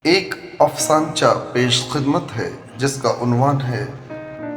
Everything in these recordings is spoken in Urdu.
ایک افسانچہ پیش خدمت ہے جس کا عنوان ہے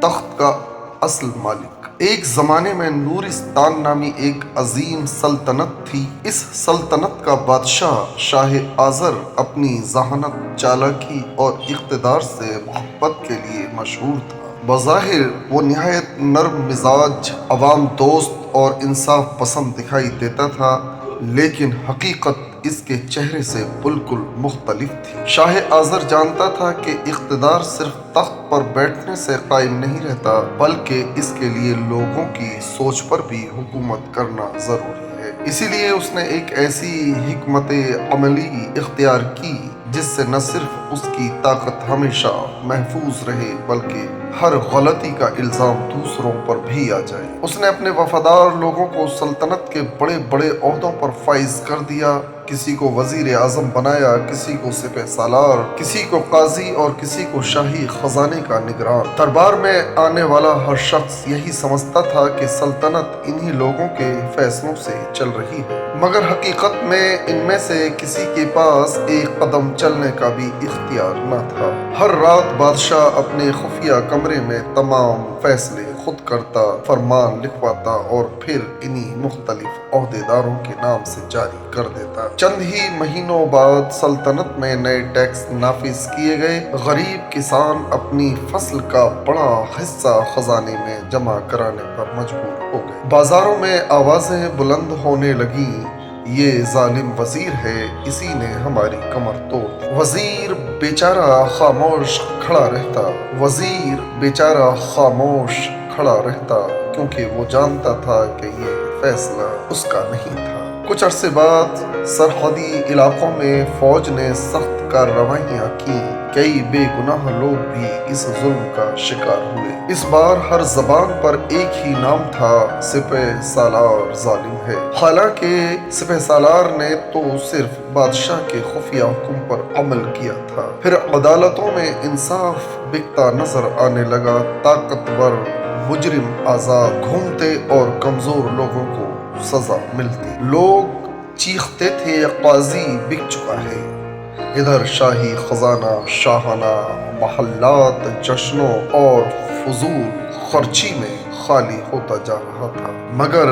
تخت کا اصل مالک۔ ایک زمانے میں نورستان نامی ایک عظیم سلطنت تھی۔ اس سلطنت کا بادشاہ شاہ آذر اپنی ذہانت، چالاکی اور اقتدار سے محبت کے لیے مشہور تھا۔ بظاہر وہ نہایت نرم مزاج، عوام دوست اور انصاف پسند دکھائی دیتا تھا، لیکن حقیقت اس کے چہرے سے بالکل مختلف تھی۔ شاہ آذر جانتا تھا کہ اقتدار صرف تخت پر بیٹھنے سے قائم نہیں رہتا، بلکہ اس کے لیے لوگوں کی سوچ پر بھی حکومت کرنا ضروری ہے۔ اسی لیے اس نے ایک ایسی حکمت عملی اختیار کی جس سے نہ صرف اس کی طاقت ہمیشہ محفوظ رہے بلکہ ہر غلطی کا الزام دوسروں پر بھی آ جائے۔ اس نے اپنے وفادار لوگوں کو سلطنت کے بڑے بڑے عہدوں پر فائز کر دیا۔ کسی کو وزیر اعظم بنایا، کسی کو سپہ سالار، کسی کو قاضی اور کسی کو شاہی خزانے کا نگران۔ دربار میں آنے والا ہر شخص یہی سمجھتا تھا کہ سلطنت انہی لوگوں کے فیصلوں سے چل رہی ہے، مگر حقیقت میں ان میں سے کسی کے پاس ایک قدم چلنے کا بھی اختیار نہ تھا۔ ہر رات بادشاہ اپنے خفیہ کمرے میں تمام فیصلے خود کرتا، فرمان لکھواتا اور پھر انہی مختلف عہدیداروں کے نام سے جاری کر دیتا۔ چند ہی مہینوں بعد سلطنت میں نئے ٹیکس نافذ کیے گئے۔ غریب کسان اپنی فصل کا بڑا حصہ خزانے میں جمع کرانے پر مجبور ہو گئے۔ بازاروں میں آوازیں بلند ہونے لگیں، یہ ظالم وزیر ہے، اسی نے ہماری کمر توڑ دی۔ وزیر بیچارہ خاموش کھڑا رہتا، وزیر بیچارہ خاموش کھڑا رہتا، کیونکہ وہ جانتا تھا کہ یہ فیصلہ اس کا نہیں تھا۔ کچھ عرصے بعد سرحدی علاقوں میں فوج نے سخت کارروائیاں کیں۔ کئی بے گناہ لوگ بھی اس ظلم کا شکار ہوئے۔ اس بار ہر زبان پر ایک ہی نام تھا، سپہ سالار ظالم ہے۔ حالانکہ سپہ سالار نے تو صرف بادشاہ کے خفیہ حکم پر عمل کیا تھا۔ پھر عدالتوں میں انصاف بکتا نظر آنے لگا، طاقتور مجرم آزاد گھومتے اور کمزور لوگوں کو سزا ملتی۔ لوگ چیختے تھے، قاضی بک چکا ہے۔ ادھر شاہی خزانہ، شاہانہ محلات جشنوں اور فضول خرچی میں خالی ہوتا جا رہا تھا، مگر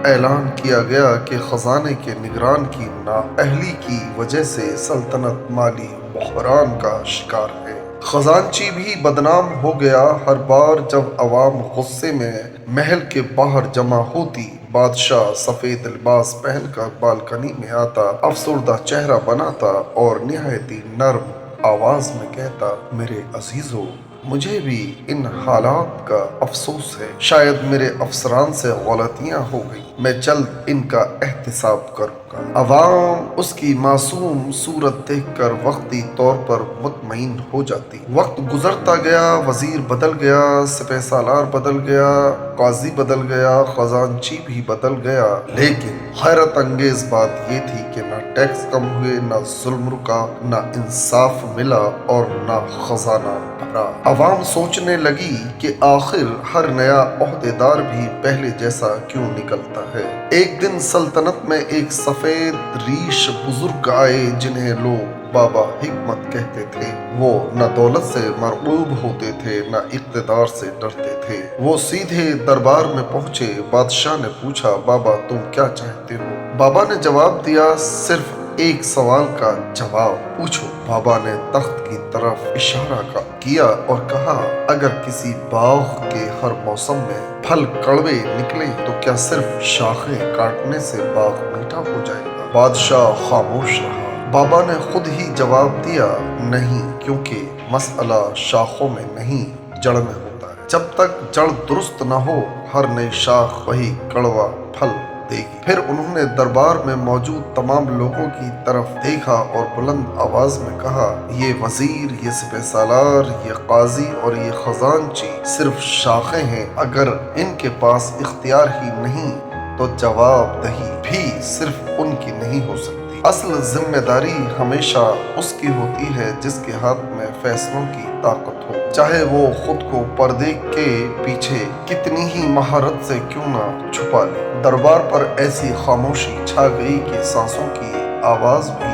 اعلان کیا گیا کہ خزانے کے نگران کی نااہلی کی وجہ سے سلطنت مالی بحران کا شکار ہے۔ خزانچی بھی بدنام ہو گیا۔ ہر بار جب عوام غصے میں محل کے باہر جمع ہوتی، بادشاہ سفید لباس پہن کر بالکنی میں آتا، افسردہ چہرہ بناتا اور نہایت نرم آواز میں کہتا، میرے عزیزو، مجھے بھی ان حالات کا افسوس ہے۔ شاید میرے افسران سے غلطیاں ہو گئی، میں جلد ان کا احتساب کروں گا۔ عوام اس کی معصوم صورت دیکھ کر وقتی طور پر مطمئن ہو جاتی۔ وقت گزرتا گیا، وزیر بدل گیا، سپہ سالار بدل گیا، قاضی بدل گیا، خزانچی بھی بدل گیا، لیکن حیرت انگیز بات یہ تھی کہ نہ ٹیکس کم ہوئے، نہ ظلم رکا، نہ انصاف ملا اور نہ خزانہ بھرا۔ عوام سوچنے لگی کہ آخر ہر نیا عہدیدار بھی پہلے جیسا کیوں نکلتا ہے۔ ایک دن سلطنت میں ایک سفید ریش بزرگ آئے جنہیں لوگ بابا حکمت کہتے تھے۔ وہ نہ دولت سے مرعوب ہوتے تھے، نہ اقتدار سے ڈرتے تھے۔ وہ سیدھے دربار میں پہنچے۔ بادشاہ نے پوچھا، بابا تم کیا چاہتے ہو؟ بابا نے جواب دیا، صرف ایک سوال کا جواب پوچھو۔ بابا نے تخت کی طرف اشارہ کیا اور کہا، اگر کسی باغ کے ہر موسم میں پھل کڑوے نکلے تو کیا صرف شاخیں کاٹنے سے باغ میٹھا ہو جائے گا؟ بادشاہ خاموش رہا۔ بابا نے خود ہی جواب دیا، نہیں، کیونکہ مسئلہ شاخوں میں نہیں، جڑ میں ہوتا ہے۔ جب تک جڑ درست نہ ہو، ہر نئی شاخ وہی کڑوا پھل دے گی۔ پھر انہوں نے دربار میں موجود تمام لوگوں کی طرف دیکھا اور بلند آواز میں کہا، یہ وزیر، یہ سپہ سالار، یہ قاضی اور یہ خزانچی صرف شاخیں ہیں۔ اگر ان کے پاس اختیار ہی نہیں تو جواب دہی بھی صرف ان کی نہیں ہو سکتی۔ اصل ذمہ داری ہمیشہ اس کی ہوتی ہے جس کے ہاتھ میں فیصلوں کی طاقت ہو، چاہے وہ خود کو پردے کے پیچھے کتنی ہی مہارت سے کیوں نہ چھپا لے۔ دربار پر ایسی خاموشی چھا گئی کہ سانسوں کی آواز بھی